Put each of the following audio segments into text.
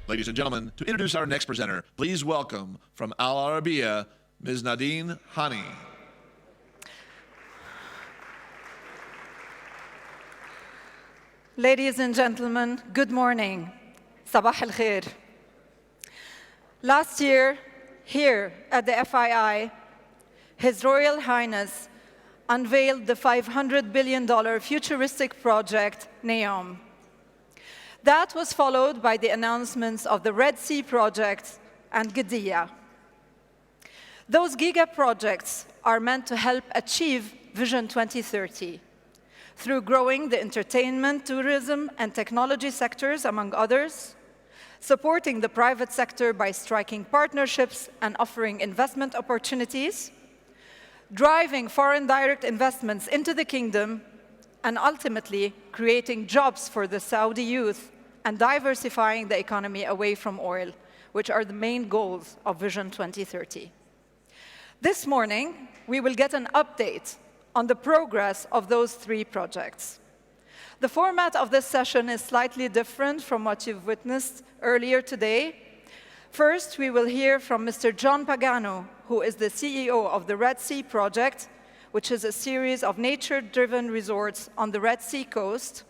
Ladies and gentlemen, to introduce our next presenter, please welcome from Al Arabiya, Ms. Nadine Hani. Ladies and gentlemen, good morning. Sabah al-khair. Last year, here at the FII, His Royal Highness unveiled the $500 billion futuristic project, NEOM. That was followed by the announcements of the Red Sea project and Qiddiya. Those gigaprojects are meant to help achieve Vision 2030 through growing the entertainment, tourism, and technology sectors, among others, supporting the private sector by striking partnerships and offering investment opportunities, driving foreign direct investments into the kingdom, and ultimately creating jobs for the Saudi youth and diversifying the economy away from oil, which are the main goals of Vision 2030. This morning, we will get an update on the progress of those three projects. The format of this session is slightly different from what you've witnessed earlier today. First, we will hear from Mr. John Pagano, who is the CEO of the Red Sea Project, which is a series of nature-driven resorts on the Red Sea coast.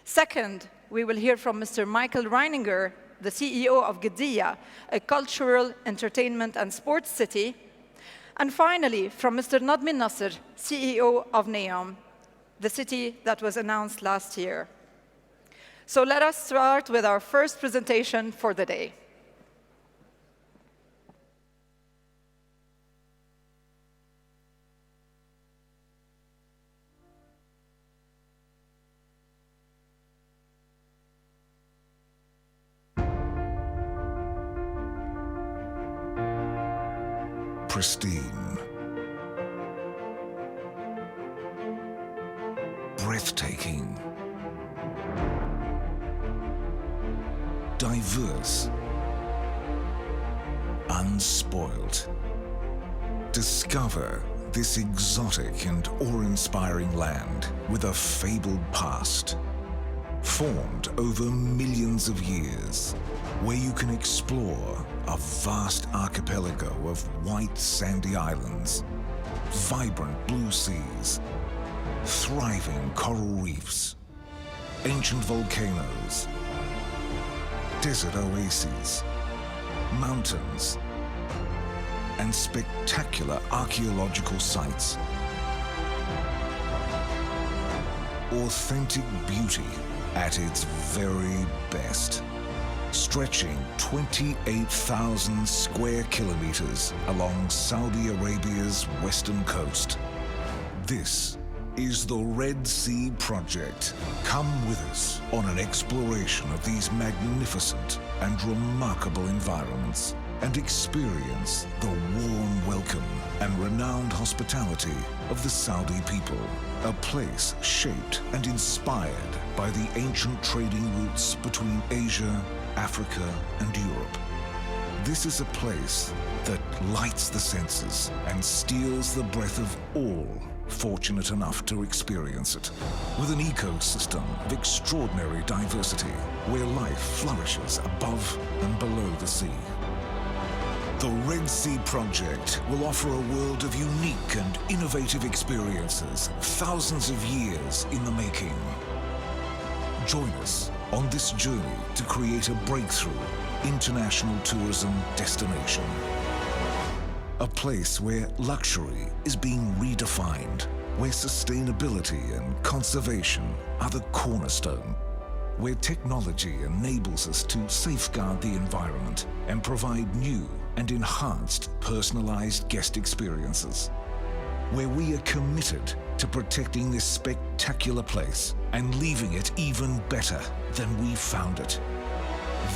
Second, we will hear from Mr. Michael Reininger, the CEO of Qiddiya, a cultural, entertainment, and sports city. And finally, from Mr. Nadmin Nasser, CEO of NEOM, the city that was announced last year. So let us start with our first presentation for the day. Pristine, breathtaking, diverse, unspoilt. Discover this exotic and awe-inspiring land with a fabled past, formed over millions of years, where you can explore a vast archipelago of white sandy islands, vibrant blue seas, thriving coral reefs, ancient volcanoes, desert oases, mountains, and spectacular archaeological sites. Authentic beauty at its very best, stretching 28,000 square kilometers along Saudi Arabia's western coast. This is the Red Sea Project. Come with us on an exploration of these magnificent and remarkable environments and experience the warm welcome and renowned hospitality of the Saudi people. A place shaped and inspired by the ancient trading routes between Asia, Africa, and Europe. This is a place that lights the senses and steals the breath of all fortunate enough to experience it, with an ecosystem of extraordinary diversity where life flourishes above and below the sea. The Red Sea Project will offer a world of unique and innovative experiences, thousands of years in the making. Join us on this journey to create a breakthrough international tourism destination. A place where luxury is being redefined, where sustainability and conservation are the cornerstone, where technology enables us to safeguard the environment and provide new and enhanced personalized guest experiences, where we are committed to protecting this spectacular place and leaving it even better than we found it.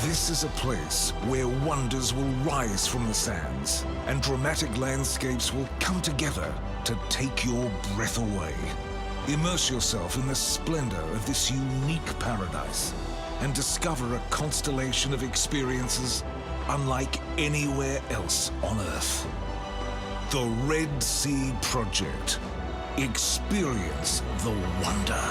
This is a place where wonders will rise from the sands and dramatic landscapes will come together to take your breath away. Immerse yourself in the splendor of this unique paradise and discover a constellation of experiences unlike anywhere else on Earth. The Red Sea Project. Experience the wonder.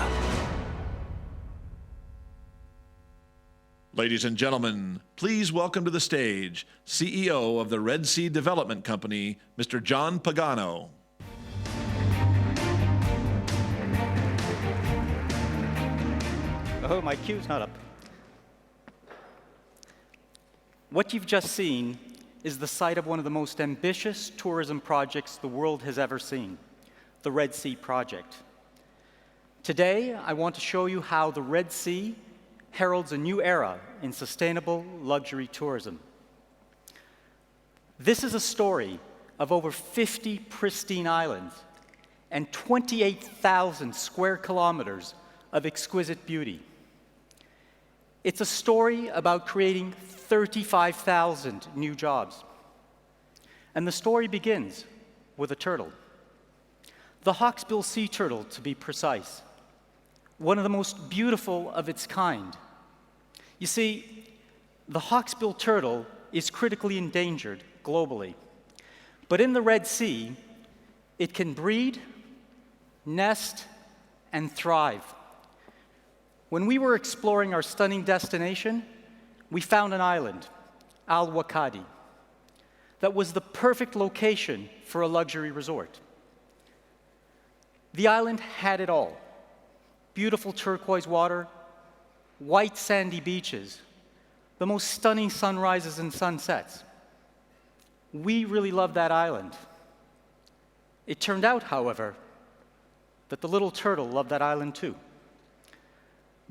Ladies and gentlemen, please welcome to the stage CEO of the Red Sea Development Company, Mr. John Pagano. Oh, my cue's not up. What you've just seen is the site of one of the most ambitious tourism projects the world has ever seen, the Red Sea Project. Today, I want to show you how the Red Sea heralds a new era in sustainable luxury tourism. This is a story of over 50 pristine islands and 28,000 square kilometers of exquisite beauty. It's a story about creating 35,000 new jobs. And the story begins with a turtle. The hawksbill sea turtle, to be precise. One of the most beautiful of its kind. You see, the hawksbill turtle is critically endangered globally. But in the Red Sea, it can breed, nest, and thrive. When we were exploring our stunning destination, we found an island, Al-Wakadi, that was the perfect location for a luxury resort. The island had it all. Beautiful turquoise water, white sandy beaches, the most stunning sunrises and sunsets. We really loved that island. It turned out, however, that the little turtle loved that island too.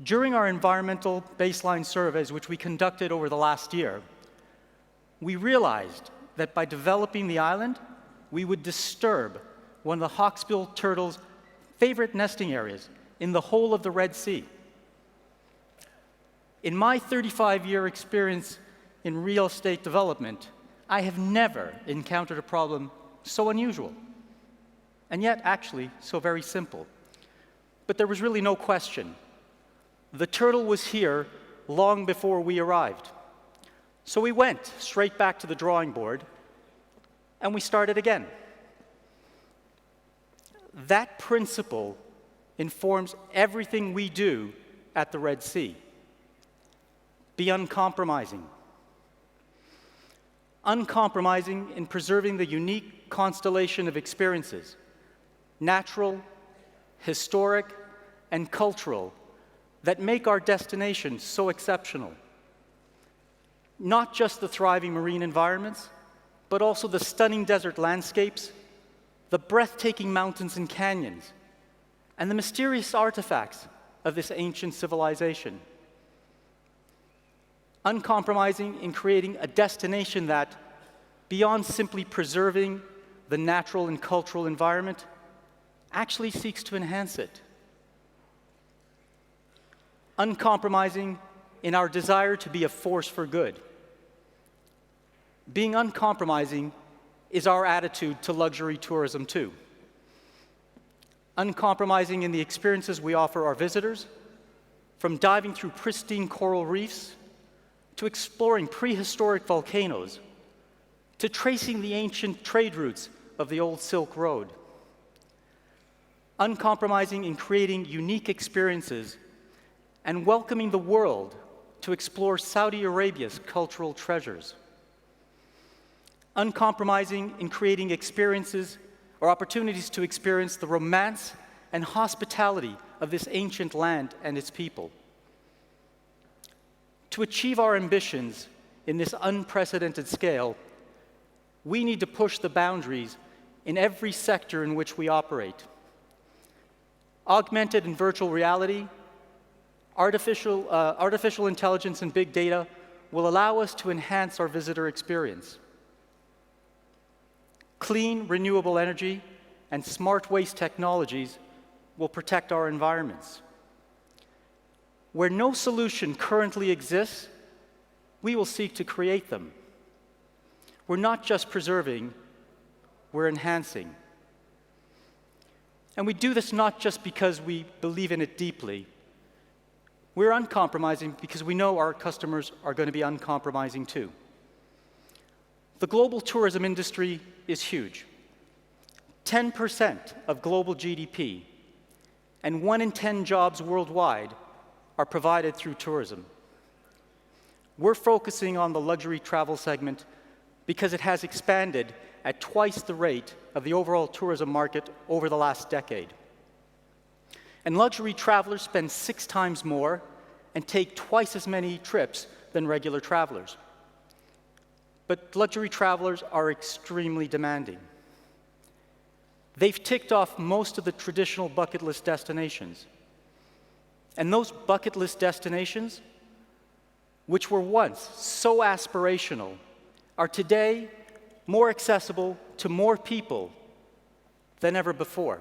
During our environmental baseline surveys, which we conducted over the last year, we realized that by developing the island, we would disturb one of the hawksbill turtle's favorite nesting areas in the whole of the Red Sea. In my 35-year experience in real estate development, I have never encountered a problem so unusual, and yet actually so very simple. But there was really no question. The turtle was here long before we arrived. So we went straight back to the drawing board, and we started again. That principle informs everything we do at the Red Sea. Be uncompromising. Uncompromising in preserving the unique constellation of experiences, natural, historic, and cultural, that make our destination so exceptional. Not just the thriving marine environments, but also the stunning desert landscapes, the breathtaking mountains and canyons, and the mysterious artifacts of this ancient civilization. Uncompromising in creating a destination that, beyond simply preserving the natural and cultural environment, actually seeks to enhance it. Uncompromising in our desire to be a force for good. Being uncompromising is our attitude to luxury tourism too. Uncompromising in the experiences we offer our visitors, from diving through pristine coral reefs, to exploring prehistoric volcanoes, to tracing the ancient trade routes of the old Silk Road. Uncompromising in creating unique experiences and welcoming the world to explore Saudi Arabia's cultural treasures. Uncompromising in creating experiences or opportunities to experience the romance and hospitality of this ancient land and its people. To achieve our ambitions in this unprecedented scale, we need to push the boundaries in every sector in which we operate. Augmented and virtual reality, artificial intelligence and big data will allow us to enhance our visitor experience. Clean, renewable energy and smart waste technologies will protect our environments. Where no solution currently exists, we will seek to create them. We're not just preserving, we're enhancing. And we do this not just because we believe in it deeply. We're uncompromising because we know our customers are going to be uncompromising too. The global tourism industry is huge. 10% of global GDP and 1 in 10 jobs worldwide are provided through tourism. We're focusing on the luxury travel segment because it has expanded at twice the rate of the overall tourism market over the last decade. And luxury travelers spend 6 times more and take twice as many trips than regular travelers. But luxury travelers are extremely demanding. They've ticked off most of the traditional bucket list destinations. And those bucket list destinations, which were once so aspirational, are today more accessible to more people than ever before.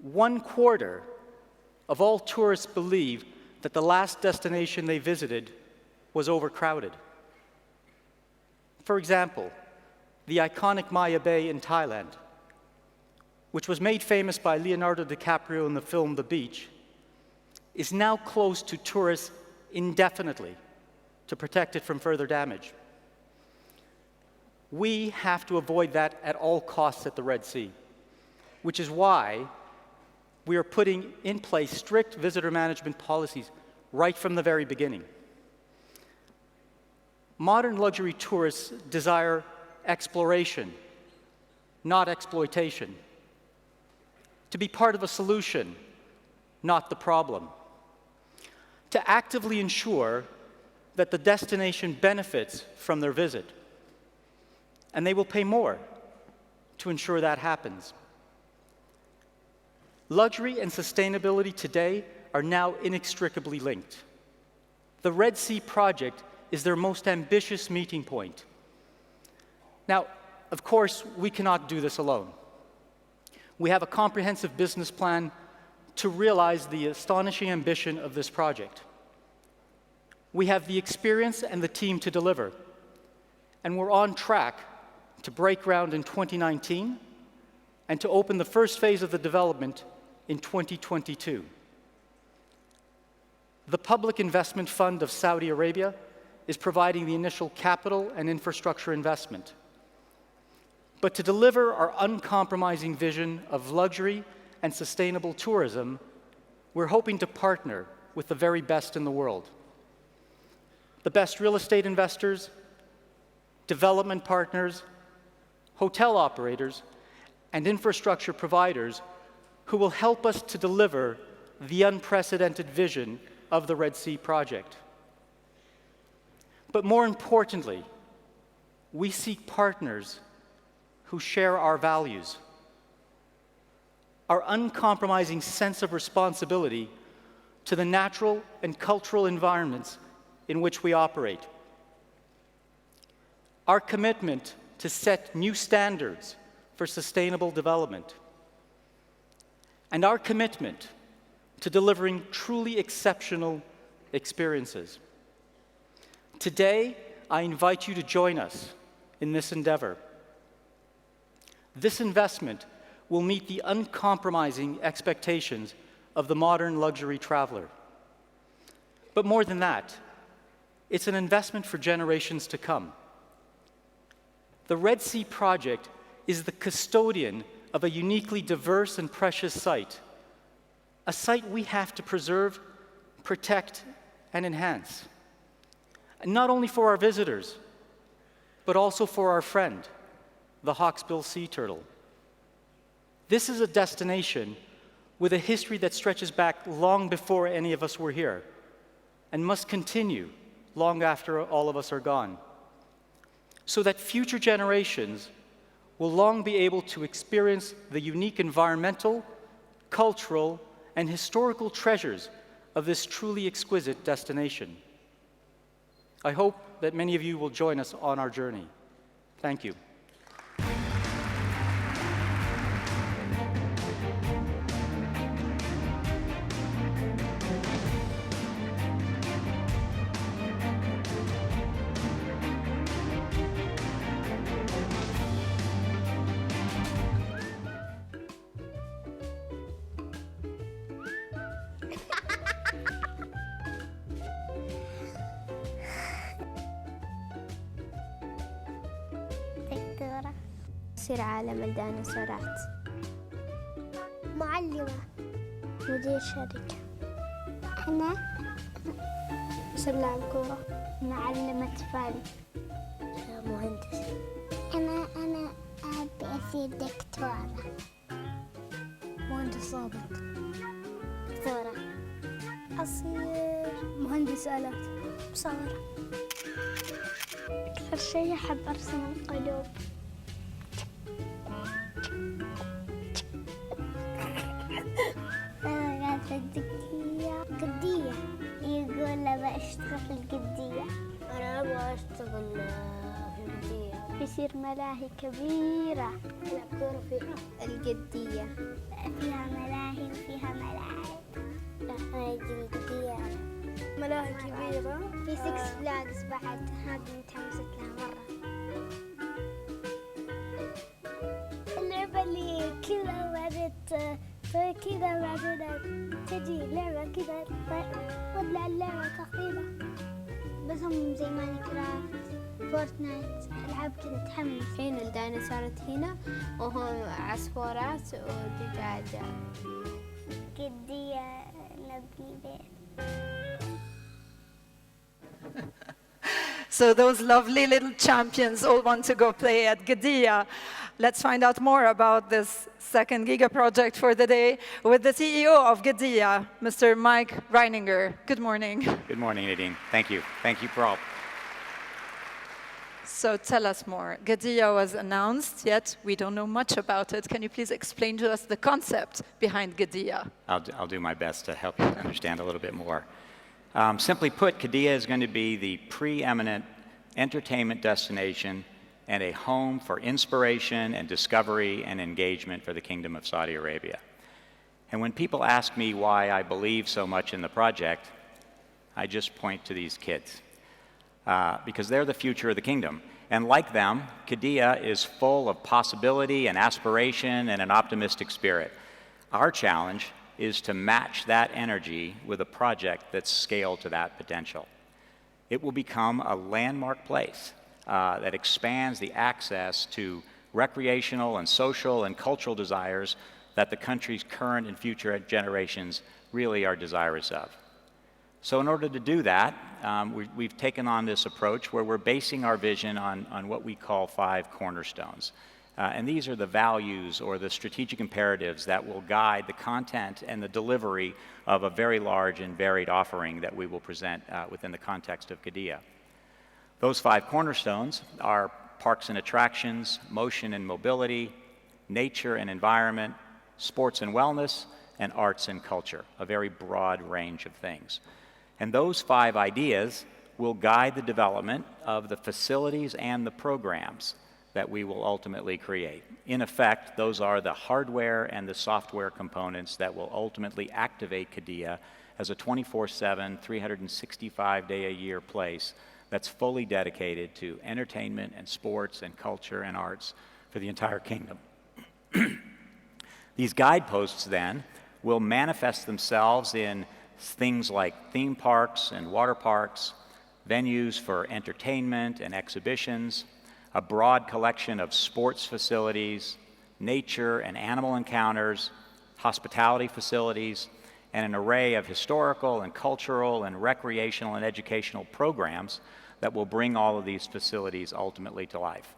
1/4 of all tourists believe that the last destination they visited was overcrowded. For example, the iconic Maya Bay in Thailand, which was made famous by Leonardo DiCaprio in the film The Beach, is now closed to tourists indefinitely to protect it from further damage. We have to avoid that at all costs at the Red Sea, which is why we are putting in place strict visitor management policies right from the very beginning. Modern luxury tourists desire exploration, not exploitation. To be part of a solution, not the problem. To actively ensure that the destination benefits from their visit. And they will pay more to ensure that happens. Luxury and sustainability today are now inextricably linked. The Red Sea project is their most ambitious meeting point. Now, of course, we cannot do this alone. We have a comprehensive business plan to realize the astonishing ambition of this project. We have the experience and the team to deliver, and we're on track to break ground in 2019 and to open the first phase of the development in 2022. The Public Investment Fund of Saudi Arabia is providing the initial capital and infrastructure investment. But to deliver our uncompromising vision of luxury and sustainable tourism, we're hoping to partner with the very best in the world. The best real estate investors, development partners, hotel operators, and infrastructure providers who will help us to deliver the unprecedented vision of the Red Sea project. But more importantly, we seek partners who share our values, our uncompromising sense of responsibility to the natural and cultural environments in which we operate, our commitment to set new standards for sustainable development, and our commitment to delivering truly exceptional experiences. Today, I invite you to join us in this endeavor. This investment will meet the uncompromising expectations of the modern luxury traveler. But more than that, it's an investment for generations to come. The Red Sea project is the custodian of a uniquely diverse and precious site, a site we have to preserve, protect, and enhance. And not only for our visitors, but also for our friend, the hawksbill sea turtle. This is a destination with a history that stretches back long before any of us were here, and must continue long after all of us are gone, so that future generations will long be able to experience the unique environmental, cultural, and historical treasures of this truly exquisite destination. I hope that many of you will join us on our journey. Thank you. دكتورة أصير عالم الديناصورات. معلمة. مدير شركة. أنا أصير لاعب كورة. معلمة فن. مهندس. أنا أبي أصير دكتورة. مهندس ضابط. دكتورة. أصير مهندس آلات. مصورة. أكثر شيء أحب أرسم القلوب. أنا قاعدة قدية. يقول أبى أشتغل في القدية. أنا أبغى أشتغل في القدية. بيصير ملاهي كبيرة. ألعب كورة فيها. القدية. فيها ملاهي وفيها ملاعب. لا أنا القدية. ملاهي كبيرة. في 6 فلاجز بعد، هذه متحمسة لها مرة. اللعبة اللي كذا بعدت كذا بعدين تجي لعبة كذا ولا اللعبة تقريبا. بس هم زي ماينكرافت، فورتنايت، ألعاب كذا تحمس. هنا الديناصورات هنا وهم عصفورات ودجاجة. قدية نبني بيت. So those lovely little champions all want to go play at Gedia. Let's find out more about this second Giga project for the day with the CEO of Gedia, Mr. Mike Reininger. Good morning. Good morning, Nadine. Thank you. Thank you, Prop. So tell us more. Gedia was announced, yet we don't know much about it. Can you please explain to us the concept behind Gedia? I'll do my best to help you understand a little bit more. Simply put, Qiddiya is going to be the preeminent entertainment destination and a home for inspiration and discovery and engagement for the Kingdom of Saudi Arabia. And when people ask me why I believe so much in the project, I just point to these kids, because they're the future of the kingdom. And like them, Qiddiya is full of possibility and aspiration and an optimistic spirit. Our challenge is to match that energy with a project that's scaled to that potential. It will become a landmark place that expands the access to recreational and social and cultural desires that the country's current and future generations really are desirous of. So in order to do that, we've taken on this approach where we're basing our vision on what we call 5 cornerstones. And these are the values or the strategic imperatives that will guide the content and the delivery of a very large and varied offering that we will present within the context of Qiddiya. Those 5 cornerstones are parks and attractions, motion and mobility, nature and environment, sports and wellness, and arts and culture, a very broad range of things. And those 5 ideas will guide the development of the facilities and the programs that we will ultimately create. In effect, those are the hardware and the software components that will ultimately activate Qiddiya as a 24/7, 365-day-a-year place that's fully dedicated to entertainment and sports and culture and arts for the entire kingdom. These guideposts then will manifest themselves in things like theme parks and water parks, venues for entertainment and exhibitions, a broad collection of sports facilities, nature and animal encounters, hospitality facilities, and an array of historical and cultural and recreational and educational programs that will bring all of these facilities ultimately to life.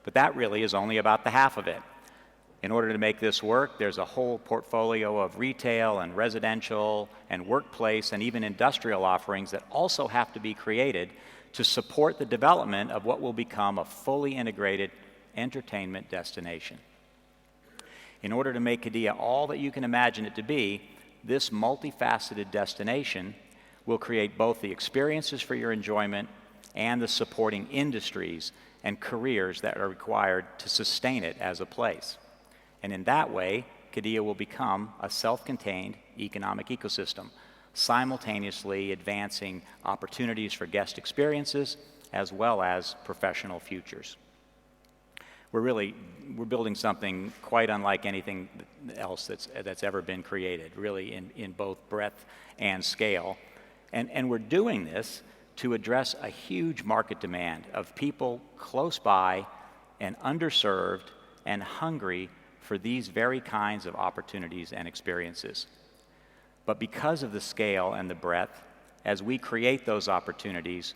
But that really is only about the half of it. In order to make this work, there's a whole portfolio of retail and residential and workplace and even industrial offerings that also have to be created to support the development of what will become a fully integrated entertainment destination. In order to make Qiddiya all that you can imagine it to be, this multifaceted destination will create both the experiences for your enjoyment and the supporting industries and careers that are required to sustain it as a place. And in that way, Qiddiya will become a self-contained economic ecosystem, simultaneously advancing opportunities for guest experiences as well as professional futures. We're building something quite unlike anything else that's ever been created, really in both breadth and scale. And we're doing this to address a huge market demand of people close by and underserved and hungry for these very kinds of opportunities and experiences. But because of the scale and the breadth, as we create those opportunities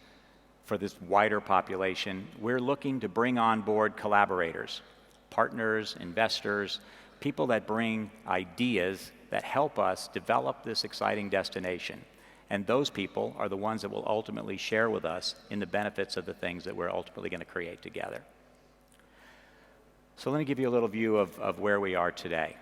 for this wider population, we're looking to bring on board collaborators, partners, investors, people that bring ideas that help us develop this exciting destination. And those people are the ones that will ultimately share with us in the benefits of the things that we're ultimately going to create together. So let me give you a little view of where we are today.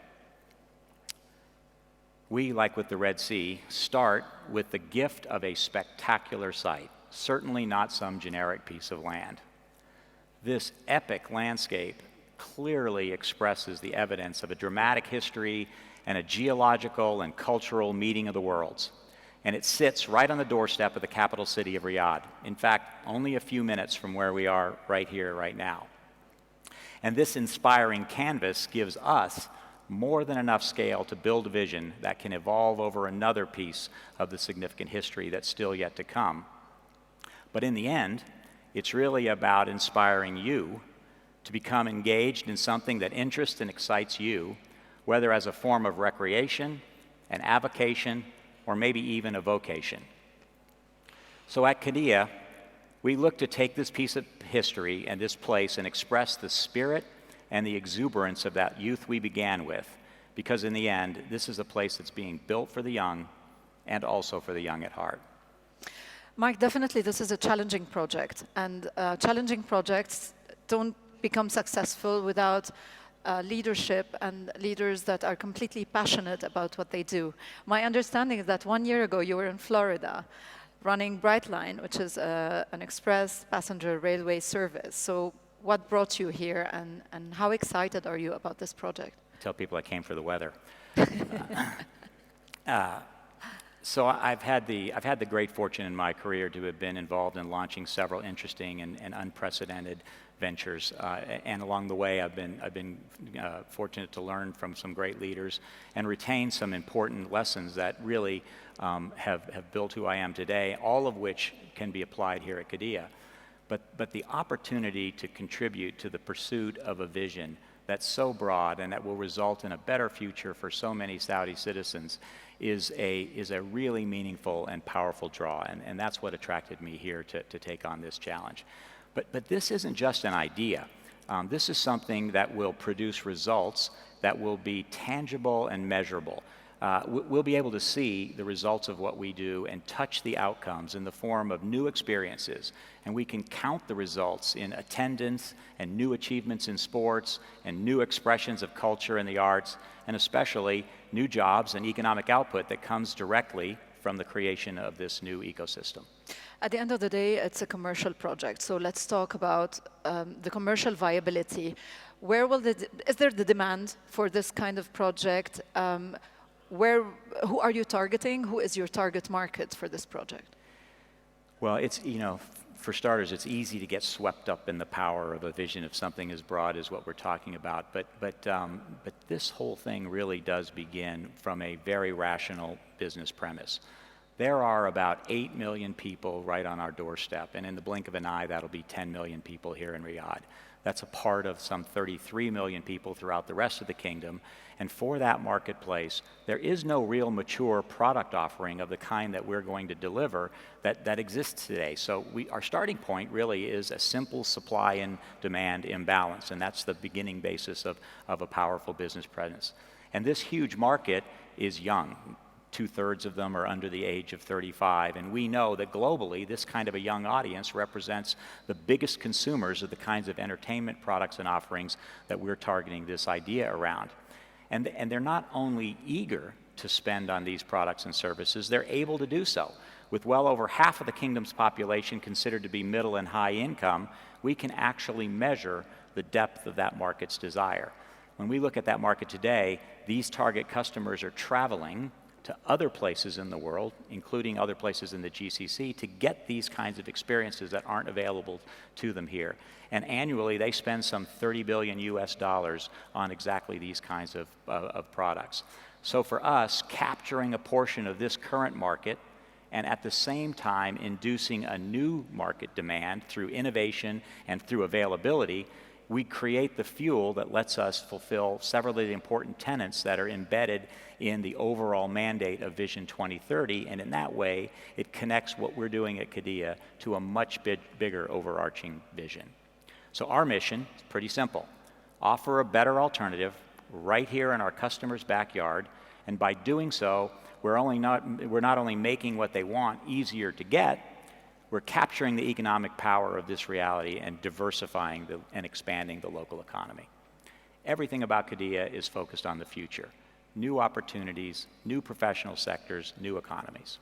We, like with the Red Sea, start with the gift of a spectacular site, certainly not some generic piece of land. This epic landscape clearly expresses the evidence of a dramatic history and a geological and cultural meeting of the worlds. And it sits right on the doorstep of the capital city of Riyadh. In fact, only a few minutes from where we are right here, right now. And this inspiring canvas gives us more than enough scale to build a vision that can evolve over another piece of the significant history that's still yet to come. But in the end, it's really about inspiring you to become engaged in something that interests and excites you, whether as a form of recreation, an avocation, or maybe even a vocation. So at Qiddiya, we look to take this piece of history and this place and express the spirit and the exuberance of that youth we began with, because in the end, this is a place that's being built for the young and also for the young at heart. Mike, definitely this is a challenging project, and challenging projects don't become successful without leadership and leaders that are completely passionate about what they do. My understanding is that 1 year ago you were in Florida running Brightline, which is an express passenger railway service. So what brought you here, and how excited are you about this project? I tell people I came for the weather. So I've had the great fortune in my career to have been involved in launching several interesting and unprecedented ventures, and along the way I've been fortunate to learn from some great leaders and retain some important lessons that really have built who I am today, all of which can be applied here at Qiddiya. But the opportunity to contribute to the pursuit of a vision that's so broad and that will result in a better future for so many Saudi citizens is a really meaningful and powerful draw, and that's what attracted me here to take on this challenge. But this isn't just an idea. This is something that will produce results that will be tangible and measurable. We'll be able to see the results of what we do and touch the outcomes in the form of new experiences. And we can count the results in attendance and new achievements in sports and new expressions of culture and the arts, and especially new jobs and economic output that comes directly from the creation of this new ecosystem. At the end of the day, it's a commercial project. So let's talk about the commercial viability. Is there the demand for this kind of project? Who are you targeting? Who is your target market for this project? Well, for starters, it's easy to get swept up in the power of a vision of something as broad as what we're talking about. But this whole thing really does begin from a very rational business premise. There are about 8 million people right on our doorstep, and in the blink of an eye, that'll be 10 million people here in Riyadh. That's a part of some 33 million people throughout the rest of the kingdom. And for that marketplace, there is no real mature product offering of the kind that we're going to deliver that exists today. So our starting point really is a simple supply and demand imbalance, and that's the beginning basis of a powerful business presence. And this huge market is young. 2/3 of them are under the age of 35, and we know that globally this kind of a young audience represents the biggest consumers of the kinds of entertainment products and offerings that we're targeting this idea around. And they're not only eager to spend on these products and services, they're able to do so. With well over half of the kingdom's population considered to be middle and high income, we can actually measure the depth of that market's desire. When we look at that market today, these target customers are traveling to other places in the world, including other places in the GCC, to get these kinds of experiences that aren't available to them here. And annually, they spend some $30 billion on exactly these kinds of products. So for us, capturing a portion of this current market and at the same time inducing a new market demand through innovation and through availability we create the fuel that lets us fulfill several of the important tenets that are embedded in the overall mandate of Vision 2030, and in that way, it connects what we're doing at Qiddiya to a much bigger overarching vision. So our mission is pretty simple. Offer a better alternative right here in our customer's backyard, and by doing so, we're not only making what they want easier to get, we're capturing the economic power of this reality and diversifying and expanding the local economy. Everything about Qiddiya is focused on the future. New opportunities, new professional sectors, new economies.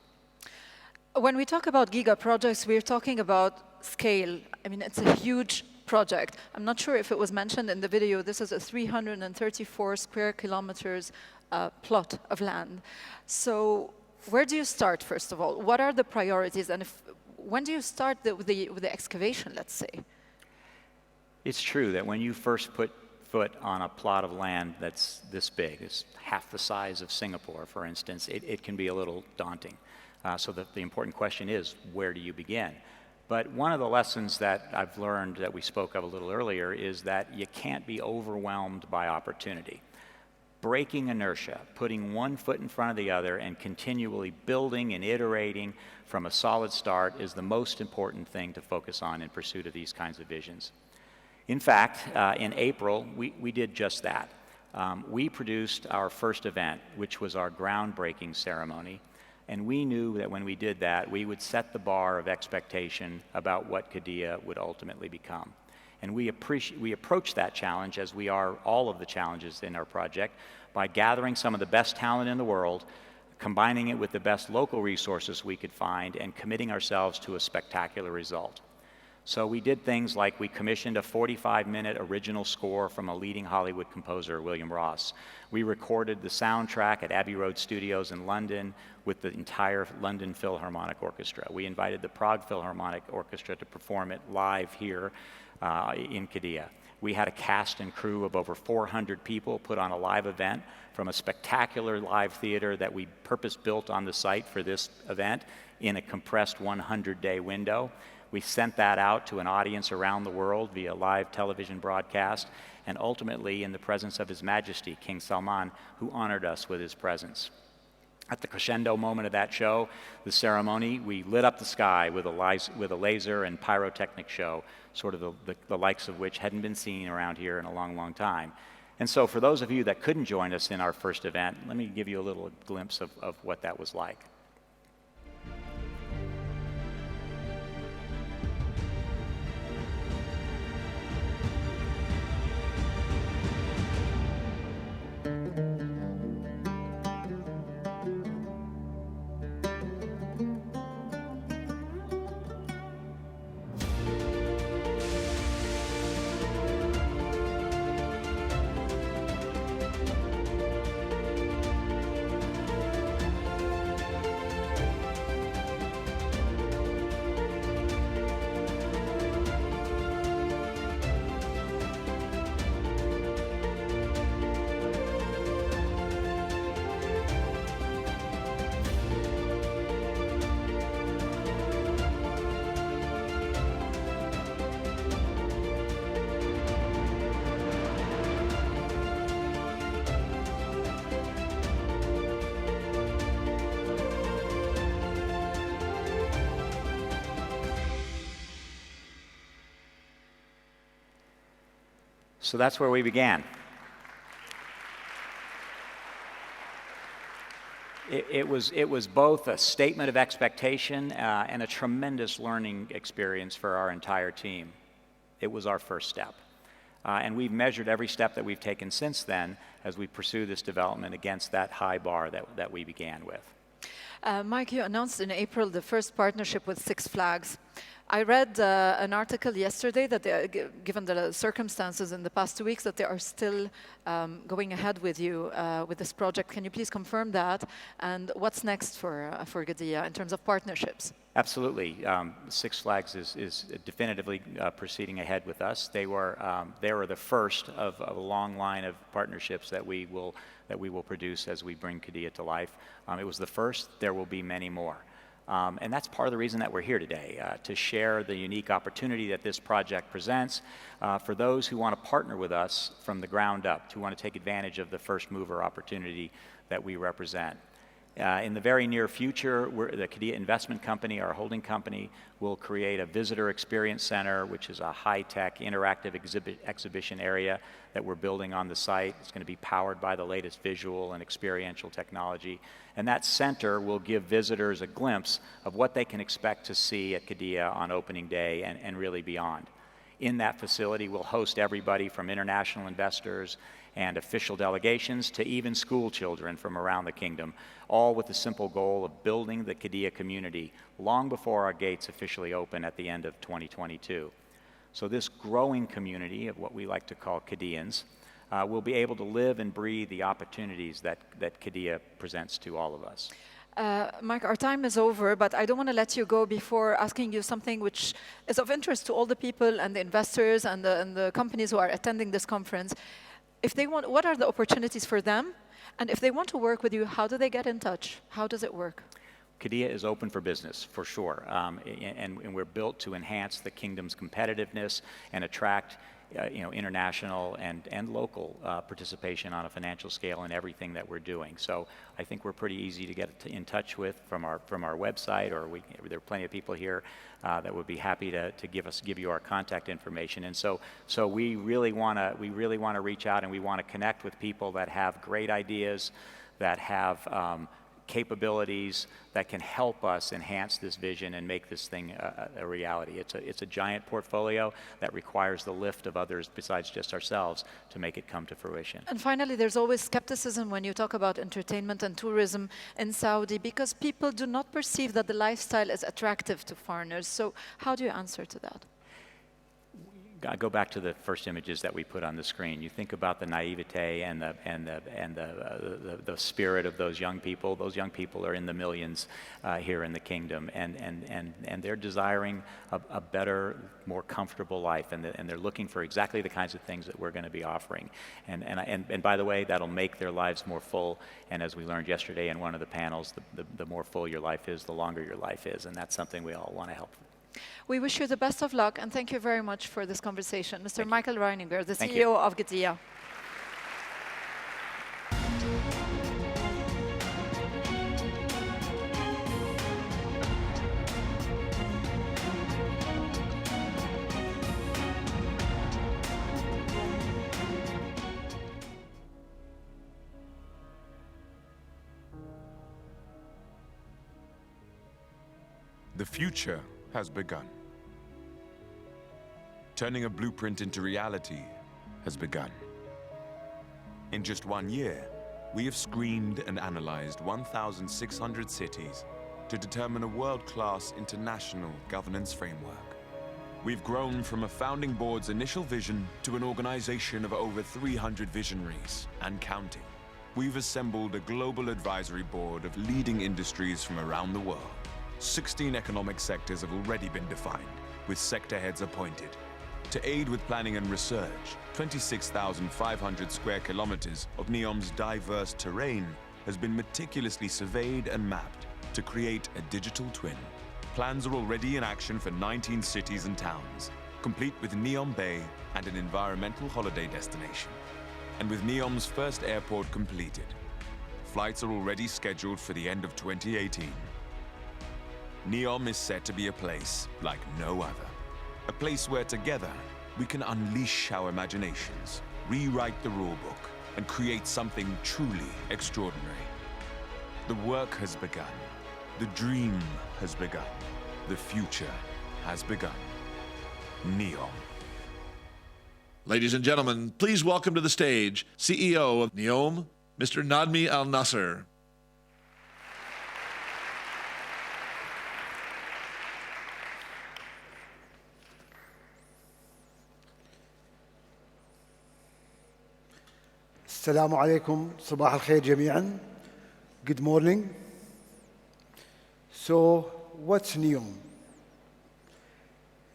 When we talk about Gigaprojects, we're talking about scale. I mean, it's a huge project. I'm not sure if it was mentioned in the video. This is a 334 square kilometers plot of land. So where do you start, first of all? What are the priorities? And when do you start with the excavation, let's say? It's true that when you first put foot on a plot of land that's this big, it's half the size of Singapore, for instance, it can be a little daunting. So the important question is, where do you begin? But one of the lessons that I've learned that we spoke of a little earlier is that you can't be overwhelmed by opportunity. Breaking inertia, putting one foot in front of the other and continually building and iterating from a solid start is the most important thing to focus on in pursuit of these kinds of visions. In fact, in April, we did just that. We produced our first event, which was our groundbreaking ceremony, and we knew that when we did that, we would set the bar of expectation about what Qiddiya would ultimately become. And we approached that challenge, as we are all of the challenges in our project, by gathering some of the best talent in the world, combining it with the best local resources we could find, and committing ourselves to a spectacular result. So we did things like we commissioned a 45-minute original score from a leading Hollywood composer, William Ross. We recorded the soundtrack at Abbey Road Studios in London with the entire London Philharmonic Orchestra. We invited the Prague Philharmonic Orchestra to perform it live here in Qiddiya. We had a cast and crew of over 400 people put on a live event from a spectacular live theater that we purpose-built on the site for this event in a compressed 100-day window. We sent that out to an audience around the world via live television broadcast, and ultimately in the presence of His Majesty, King Salman, who honored us with his presence. At the crescendo moment of that show, the ceremony, we lit up the sky with a laser and pyrotechnic show, sort of the likes of which hadn't been seen around here in a long, long time. And so for those of you that couldn't join us in our first event, let me give you a little glimpse of what that was like. So that's where we began. It was both a statement of expectation and a tremendous learning experience for our entire team. It was our first step. And we've measured every step that we've taken since then as we pursue this development against that high bar that we began with. Mike, you announced in April the first partnership with Six Flags. I read an article yesterday that given the circumstances in the past 2 weeks, that they are still going ahead with you with this project. Can you please confirm that? And what's next for Qiddiya in terms of partnerships? Absolutely. Six Flags is definitively proceeding ahead with us. They were the first of a long line of partnerships that we will produce as we bring Qiddiya to life. It was the first. There will be many more. And that's part of the reason that we're here today, to share the unique opportunity that this project presents for those who want to partner with us from the ground up, who want to take advantage of the first mover opportunity that we represent. In the very near future, the Qiddiya Investment Company, our holding company, will create a visitor experience center, which is a high-tech interactive exhibition area that we're building on the site. It's going to be powered by the latest visual and experiential technology. And that center will give visitors a glimpse of what they can expect to see at Qiddiya on opening day and really beyond. In that facility, we'll host everybody from international investors and official delegations to even school children from around the kingdom, all with the simple goal of building the Qiddiya community long before our gates officially open at the end of 2022. So this growing community of what we like to call Qiddiyans will be able to live and breathe the opportunities that Qiddiya presents to all of us. Mike, our time is over, but I don't want to let you go before asking you something which is of interest to all the people and the investors and the companies who are attending this conference. If they want, what are the opportunities for them? And if they want to work with you, how do they get in touch? How does it work? Qiddiya is open for business, for sure. And we're built to enhance the kingdom's competitiveness and attract international and local participation on a financial scale in everything that we're doing. So I think we're pretty easy to get in touch with from our website, or there are plenty of people here that would be happy to give you our contact information. And so we really want to reach out, and we want to connect with people that have great ideas, that have capabilities that can help us enhance this vision and make this thing a reality. It's a giant portfolio that requires the lift of others besides just ourselves to make it come to fruition. And finally, there's always skepticism when you talk about entertainment and tourism in Saudi, because people do not perceive that the lifestyle is attractive to foreigners. So how do you answer to that? I go back to the first images that we put on the screen. You think about the naivete and the spirit of those young people. Those young people are in the millions here in the kingdom, and they're desiring a better, more comfortable life, and they're looking for exactly the kinds of things that we're going to be offering. And by the way, that'll make their lives more full. And as we learned yesterday in one of the panels, the more full your life is, the longer your life is, and that's something we all want to help. We wish you the best of luck, and thank you very much for this conversation. Mr. Michael Reininger, the CEO of Qiddiya. The future has begun. Turning a blueprint into reality has begun. In just 1 year, we have screened and analyzed 1,600 cities to determine a world-class international governance framework. We've grown from a founding board's initial vision to an organization of over 300 visionaries and counting. We've assembled a global advisory board of leading industries from around the world. 16 economic sectors have already been defined, with sector heads appointed. To aid with planning and research, 26,500 square kilometers of NEOM's diverse terrain has been meticulously surveyed and mapped to create a digital twin. Plans are already in action for 19 cities and towns, complete with NEOM Bay and an environmental holiday destination. And with NEOM's first airport completed, flights are already scheduled for the end of 2018. NEOM is set to be a place like no other. A place where together we can unleash our imaginations, rewrite the rulebook, and create something truly extraordinary. The work has begun. The dream has begun. The future has begun. NEOM. Ladies and gentlemen, please welcome to the stage CEO of NEOM, Mr. Nadmi Al Nasser. السلام عليكم صباح الخير جميعا. Good morning. So what's NEOM?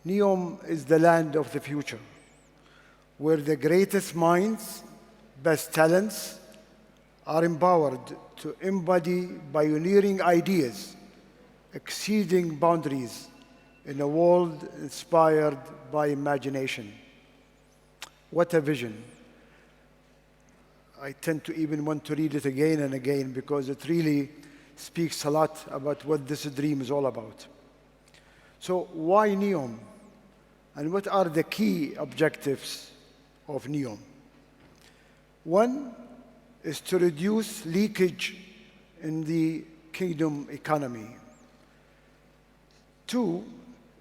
NEOM is the land of the future, where the greatest minds, best talents are empowered to embody pioneering ideas exceeding boundaries in a world inspired by imagination. What a vision. I tend to even want to read it again and again because it really speaks a lot about what this dream is all about. So why NEOM? And what are the key objectives of NEOM? One is to reduce leakage in the kingdom economy. Two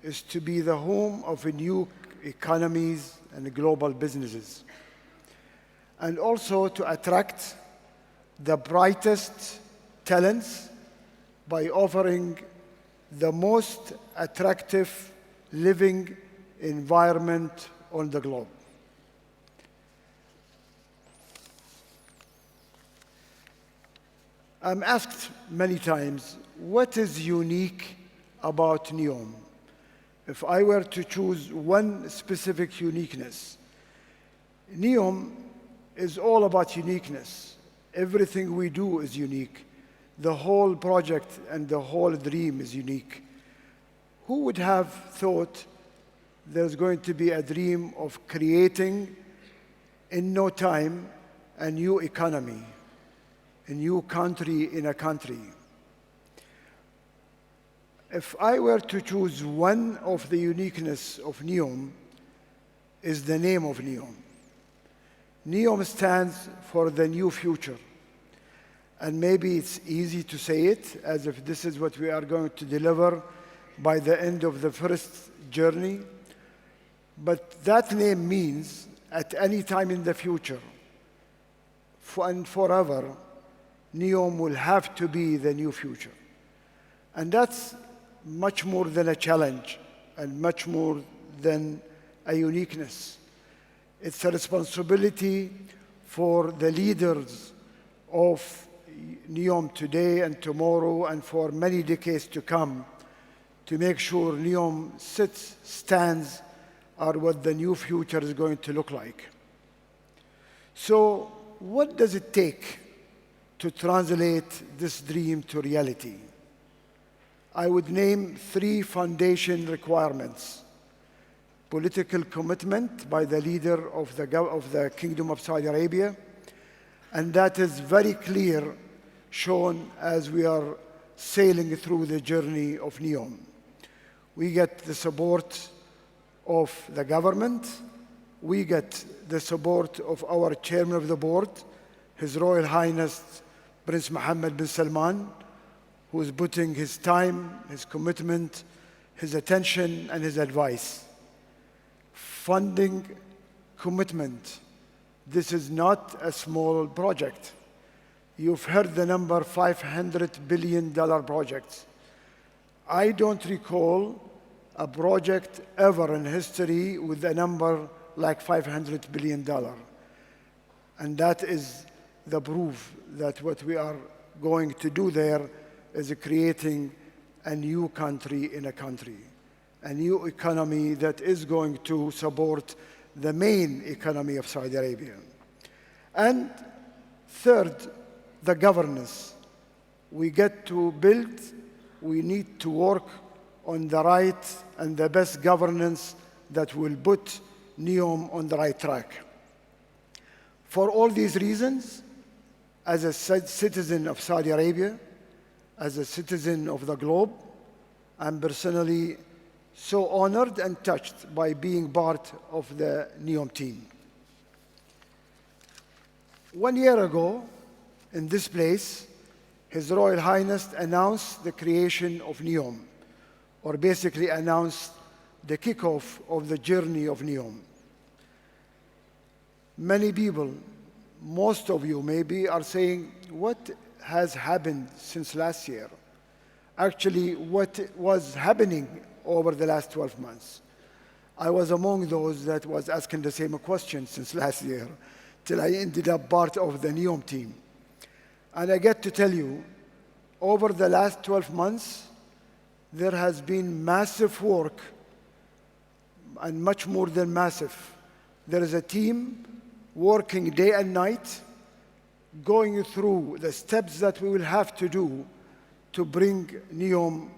is to be the home of new economies and global businesses. And also to attract the brightest talents by offering the most attractive living environment on the globe. I'm asked many times, what is unique about NEOM? If I were to choose one specific uniqueness, NEOM is all about uniqueness. Everything we do is unique. The whole project and the whole dream is unique. Who would have thought there's going to be a dream of creating, in no time, a new economy, a new country in a country? If I were to choose one of the uniqueness of NEOM, is the name of NEOM. NEOM stands for the new future. And maybe it's easy to say it as if this is what we are going to deliver by the end of the first journey. But that name means at any time in the future and forever, NEOM will have to be the new future. And that's much more than a challenge and much more than a uniqueness. It's a responsibility for the leaders of NEOM today and tomorrow and for many decades to come to make sure NEOM stands are what the new future is going to look like. So what does it take to translate this dream to reality? I would name 3 foundation requirements. Political commitment by the leader of the Kingdom of Saudi Arabia, and that is very clear, shown as we are sailing through the journey of NEOM. We get the support of the government, we get the support of our chairman of the board, His Royal Highness Prince Mohammed bin Salman, who is putting his time, his commitment, his attention, and his advice. Funding commitment. This is not a small project. You've heard the number $500 billion projects. I don't recall a project ever in history with a number like $500 billion. And that is the proof that what we are going to do there is creating a new country in a country, a new economy that is going to support the main economy of Saudi Arabia. And third, the governance. We get to build, we need to work on the right and the best governance that will put NEOM on the right track. For all these reasons, as a citizen of Saudi Arabia, as a citizen of the globe, I'm personally so honored and touched by being part of the NEOM team. 1 year ago, in this place, His Royal Highness announced the creation of NEOM, or basically announced the kickoff of the journey of NEOM. Many people, most of you maybe, are saying, what has happened since last year? Actually, what was happening over the last 12 months? I was among those that was asking the same question since last year, till I ended up part of the NEOM team. And I get to tell you, over the last 12 months, there has been massive work, and much more than massive. There is a team working day and night, going through the steps that we will have to do to bring NEOM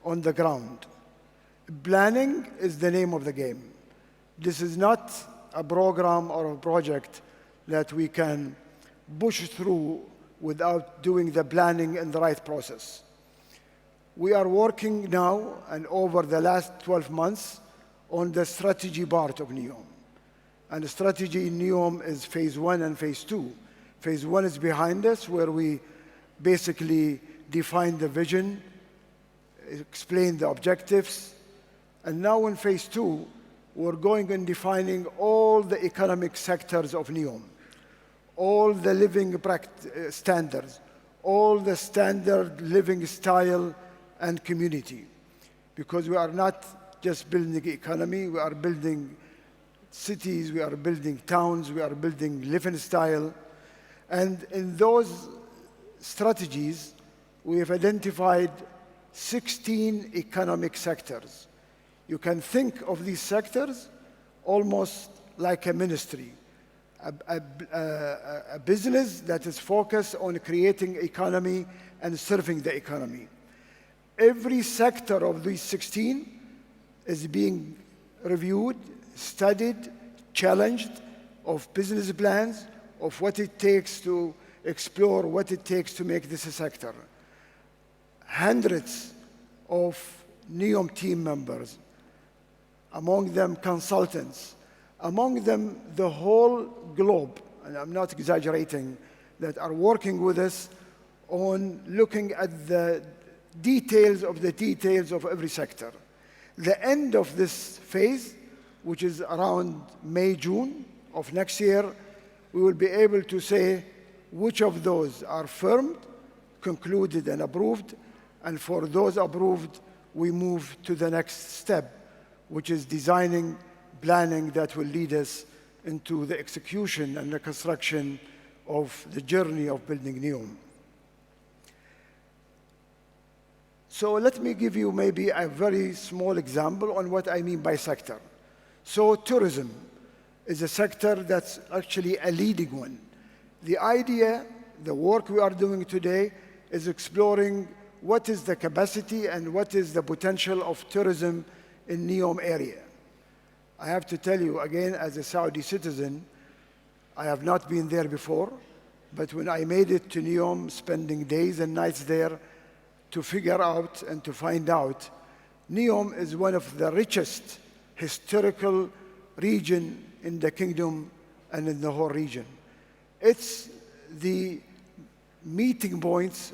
on the ground. Planning is the name of the game. This is not a program or a project that we can push through without doing the planning in the right process. We are working now and over the last 12 months on the strategy part of NEOM. And the strategy in NEOM is phase 1 and phase 2. Phase 1 is behind us, where we basically define the vision, explain the objectives. And now in phase 2, we're going and defining all the economic sectors of NEOM, all the living standards, all the standard living style and community. Because we are not just building the economy, we are building cities, we are building towns, we are building living style. And in those strategies, we have identified 16 economic sectors. You can think of these sectors almost like a ministry, a business that is focused on creating economy and serving the economy. Every sector of these 16 is being reviewed, studied, challenged, of business plans, of what it takes to explore, what it takes to make this a sector. Hundreds of NEOM team members, among them consultants, among them the whole globe, and I'm not exaggerating, that are working with us on looking at the details of every sector. The end of this phase, which is around May, June of next year, we will be able to say which of those are firmed, concluded, and approved. And for those approved, we move to the next step, which is designing, planning that will lead us into the execution and the construction of the journey of building NEOM. So let me give you maybe a very small example on what I mean by sector. So tourism is a sector that's actually a leading one. The idea, the work we are doing today is exploring what is the capacity and what is the potential of tourism in NEOM area. I have to tell you again, as a Saudi citizen, I have not been there before, but when I made it to NEOM, spending days and nights there to figure out and to find out, NEOM is one of the richest historical region in the kingdom and in the whole region. It's the meeting points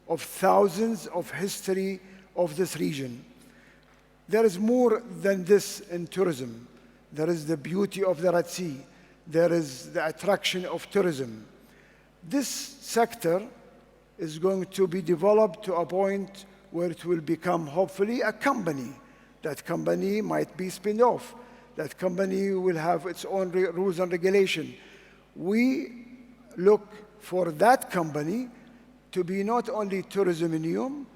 of thousands of history of this region. There is more than this in tourism. There is the beauty of the Red Sea. There is the attraction of tourism. This sector is going to be developed to a point where it will become, hopefully, a company. That company might be spun off. That company will have its own rules and regulation. We look for that company to be not only tourism in NEOM,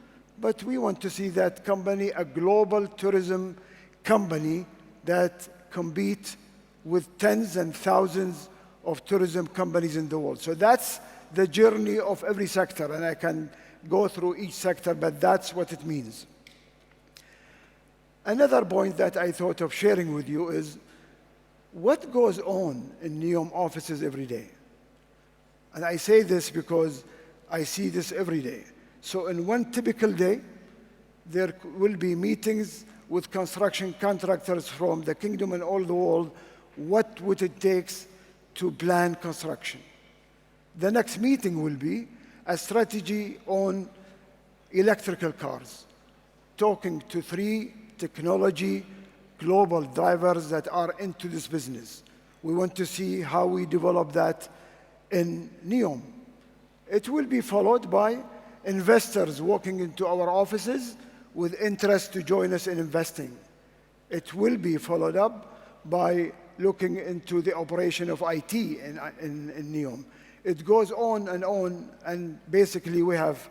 but we want to see that company a global tourism company that compete with tens and thousands of tourism companies in the world. So that's the journey of every sector, and I can go through each sector, but that's what it means. Another point that I thought of sharing with you is what goes on in NEOM offices every day. And I say this because I see this every day. So in one typical day, there will be meetings with construction contractors from the kingdom and all the world. What would it take to plan construction? The next meeting will be a strategy on electrical cars, talking to 3 technology global drivers that are into this business. We want to see how we develop that in NEOM. It will be followed by investors walking into our offices with interest to join us in investing. It will be followed up by looking into the operation of IT in NEOM. It goes on, and basically we have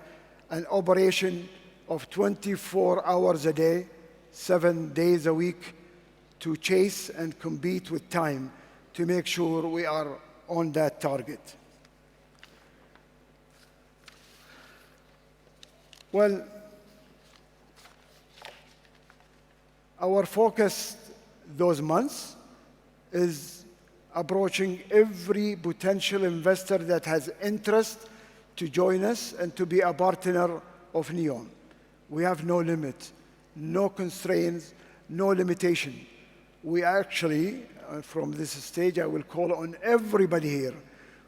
an operation of 24 hours a day, 7 days a week, to chase and compete with time to make sure we are on that target. Well, Our focus those months is approaching every potential investor that has interest to join us and to be a partner of NEOM. We have no limit, no constraints, no limitation. We actually, from this stage, I will call on everybody here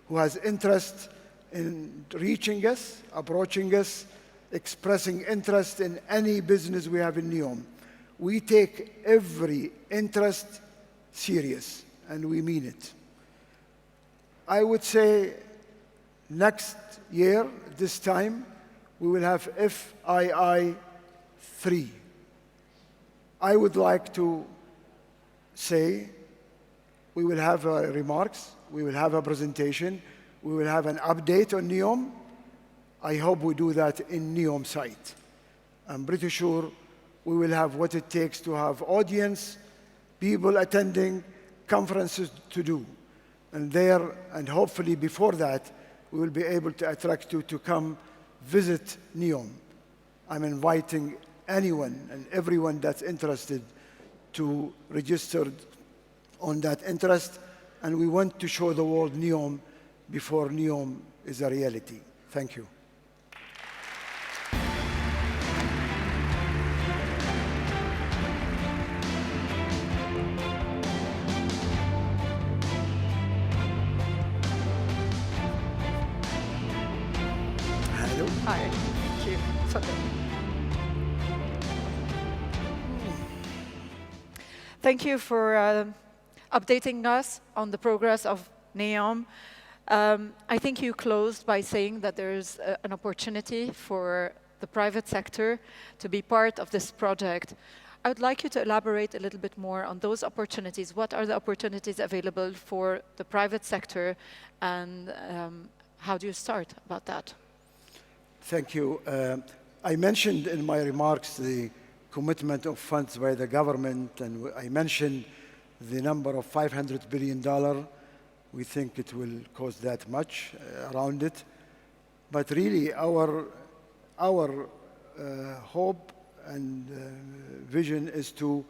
who has interest in reaching us, approaching us, expressing interest in any business we have in NEOM. We take every interest serious, and we mean it. I would say next year, this time, we will have FII 3. I would like to say we will have remarks, we will have a presentation, we will have an update on NEOM. I hope we do that in NEOM site. I'm pretty sure we will have what it takes to have audience, people attending, conferences to do. And there, and hopefully before that, we will be able to attract you to come visit NEOM. I'm inviting anyone and everyone that's interested to register on that interest, and we want to show the world NEOM before NEOM is a reality. Thank you. Hello. Hi. Thank you. Thank you for updating us on the progress of NEOM. I think you closed by saying that there's an opportunity for the private sector to be part of this project. I would like you to elaborate a little bit more on those opportunities. What are the opportunities available for the private sector, and how do you start about that? Thank you. I mentioned in my remarks the commitment of funds by the government, and I mentioned the number of $500 billion. We think it will cost that much around it. But really, our hope and vision is to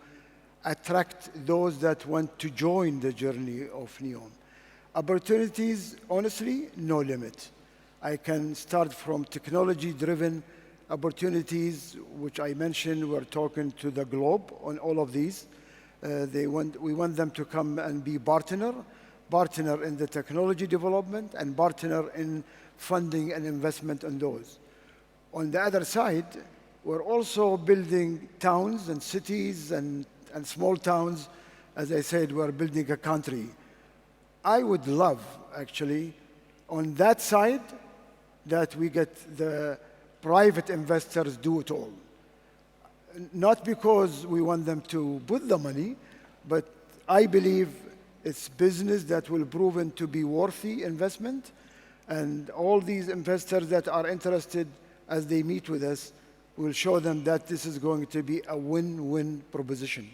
attract those that want to join the journey of NEOM. Opportunities, honestly, no limit. I can start from technology-driven opportunities, which I mentioned. We're talking to the globe on all of these. We want them to come and be partner in the technology development and partner in funding and investment on those. On the other side, we're also building towns and cities and small towns. As I said, we're building a country. I would love, actually, on that side, that we get the private investors do it all. Not because we want them to put the money, but I believe it's business that will proven to be worthy investment, and all these investors that are interested, as they meet with us, will show them that this is going to be a win-win proposition.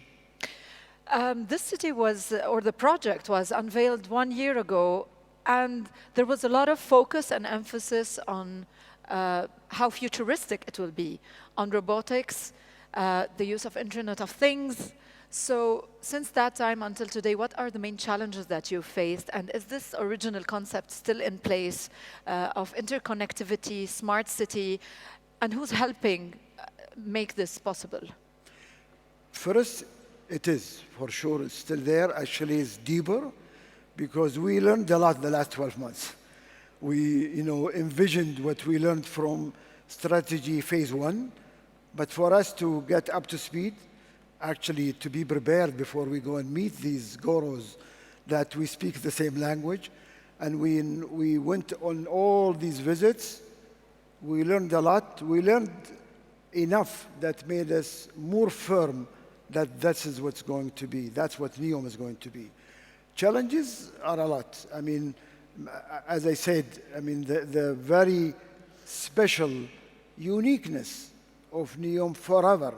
This city was, or the project was unveiled 1 year ago, and there was a lot of focus and emphasis on how futuristic it will be, on robotics, the use of Internet of Things. So since that time until today, what are the main challenges that you faced? And is this original concept still in place of interconnectivity, smart city, and who's helping make this possible? First, it is, for sure, it's still there. Actually, it's deeper, because we learned a lot the last 12 months. We envisioned what we learned from strategy phase 1, but for us to get up to speed, actually to be prepared before we go and meet these goros, that we speak the same language, and we went on all these visits. We learned a lot. We learned enough that made us more firm that this is what's going to be. That's what NEOM is going to be. Challenges are a lot. I mean, as I said, I mean, the very special uniqueness of NEOM forever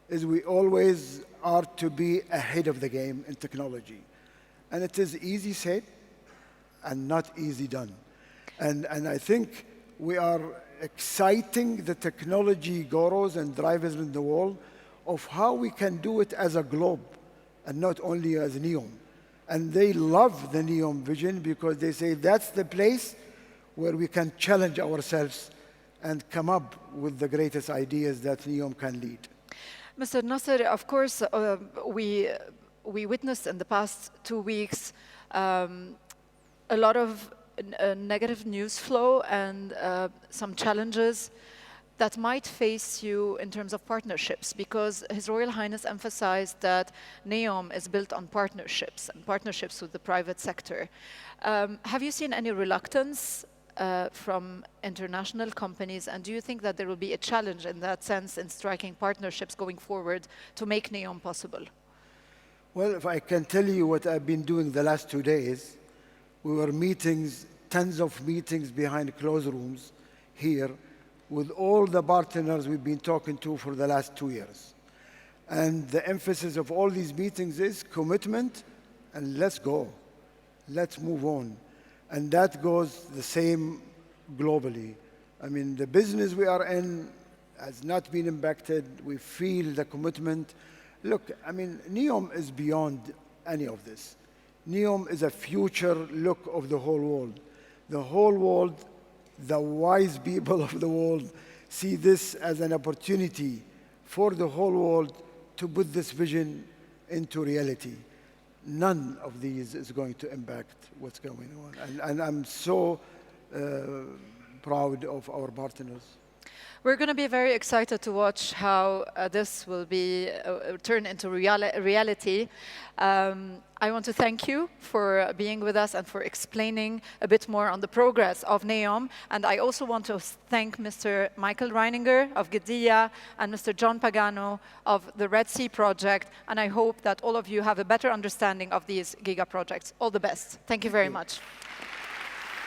is we always are to be ahead of the game in technology. And it is easy said and not easy done. And I think we are exciting the technology gurus and drivers in the world of how we can do it as a globe and not only as NEOM. And they love the NEOM vision because they say that's the place where we can challenge ourselves and come up with the greatest ideas that NEOM can lead. Mr. Nasser, of course, we witnessed in the past 2 weeks a lot of negative news flow and some challenges that might face you in terms of partnerships, because His Royal Highness emphasized that NEOM is built on partnerships and partnerships with the private sector. Have you seen any reluctance from international companies, and do you think that there will be a challenge in that sense in striking partnerships going forward to make NEOM possible? Well, if I can tell you what I've been doing the last 2 days, we were meetings, tons of meetings behind closed rooms here with all the partners we've been talking to for the last 2 years. And the emphasis of all these meetings is commitment and let's go. Let's move on. And that goes the same globally. I mean, the business we are in has not been impacted. We feel the commitment. Look, I mean, NEOM is beyond any of this. NEOM is a future look of the whole world. The whole world, the wise people of the world, see this as an opportunity for the whole world to put this vision into reality. None of these is going to impact what's going on. And I'm so proud of our partners. We're going to be very excited to watch how this will be turned into reality. I want to thank you for being with us and for explaining a bit more on the progress of NEOM. And I also want to thank Mr. Michael Reininger of Qiddiya and Mr. John Pagano of the Red Sea Project. And I hope that all of you have a better understanding of these gigaprojects. All the best. Thank you very much.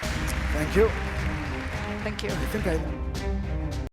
Thank you. Thank you. I think I